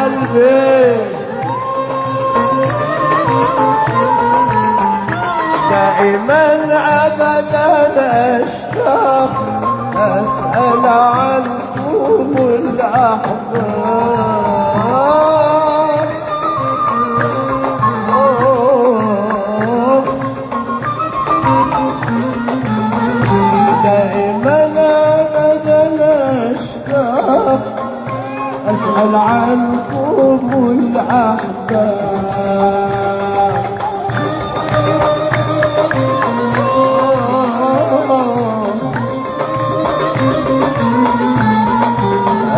قلبي دائما ابدا اشتاق اسال عنكم الاحباب دائما ابدا اشتاق اسال عنكم الاحباب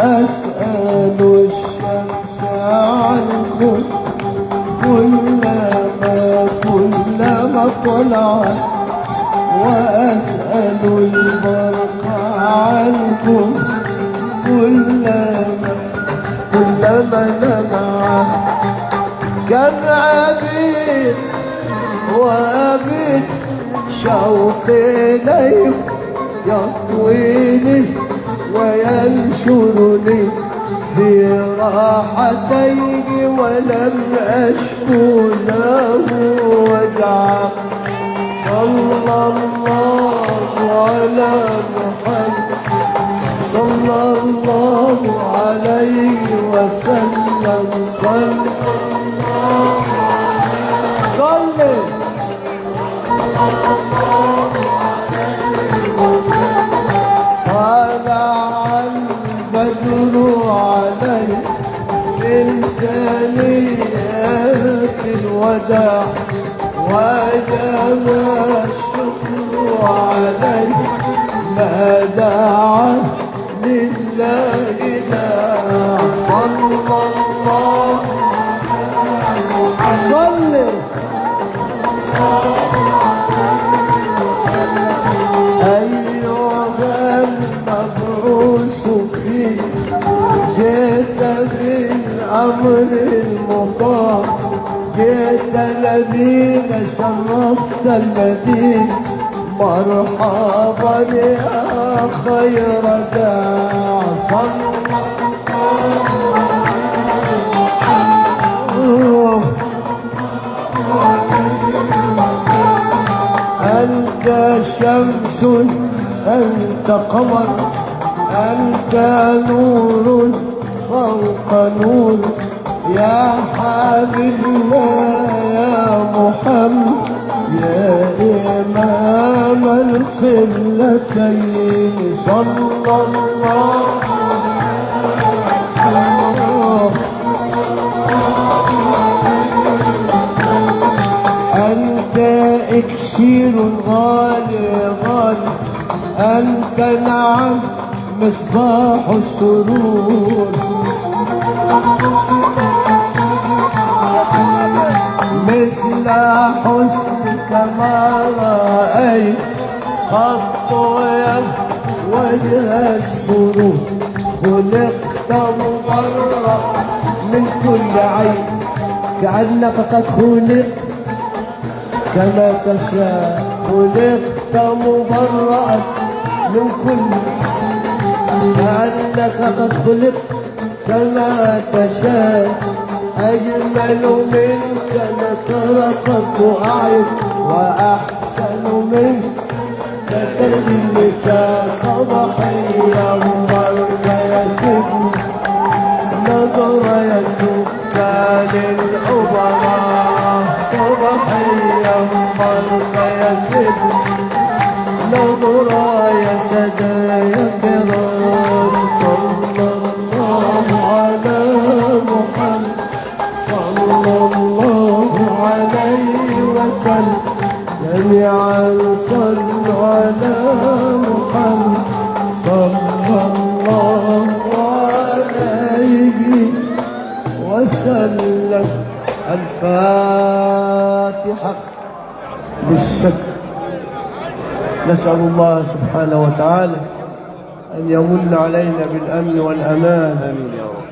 أسأل الشمس عنكم كلما طلعت وأسأل البرق عنكم كلما لمعت كم عبيد وأبيت شوقي إليك يطويني وينشرني في راحتيه ولم أشكو له وجعا صلى الله على محمد صلى الله عليه وسلم صلى الله عليه طلع البدر علي من ثنيات الوداع وجب الشكر علي ما دعا لله داع صلى الله صلي أيها المبعوث فيه جئت بالأمر المطاع جئت الذين شرفت المدينة مرحبا يا خير داع صلى الله أنت شمس أنت قمر أنت نور فوق نور يا حبيب الله يا محمد يا إمام القبلتين صلى الله أنت إكسير غالي غالي أنت نعم مصباح السرور مثل حسنك ما رأيت قط وجه السرور خلقت مبرأ من كل عين كأنك قد خلقت كما تشاء خلقت مبرأ من كل كأنك قد خلقت كما تشاء أجمل منك لترقت أعين وأحسن منك لترد النساء صباحيا ضرب يا سيدي نظر يا سكان العبراء صباحيا ضرب يا سيدي نظر يا سادة يا كرام صلى الله على محمد صلى الله عليه وسلم جميعا صلوا على محمد صلى الله عليه وسلم الفاتحة للستر نسأل الله سبحانه وتعالى أن يمن علينا بالأمن والأمان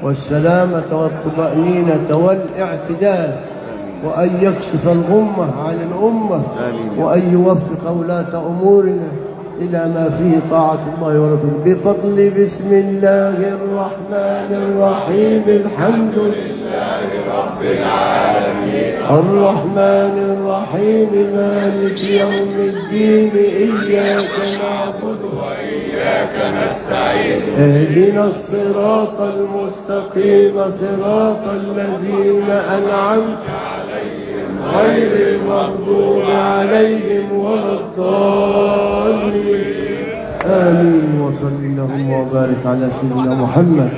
والسلامة والطمأنينة والاعتدال وأن يكشف الغمة عن الأمة وأن يوفق ولاة أمورنا إلى ما فيه طاعة الله ورسوله بفضل بسم الله الرحمن الرحيم الحمد لله رب العالمين الرحمن الرحيم مالك يوم الدين إياك نعبد وإياك نستعين اهدنا الصراط المستقيم صراط الذين أنعمت عليهم غير المغضوب عليهم ولا الضالين آمين. وصل اللهم وبارك على سيدنا محمد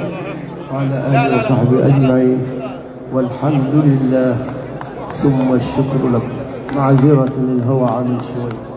وعلى آله وصحبه أجمعين والحمد لله ثم الشكر لكم. معذرة للهوى عن شوي.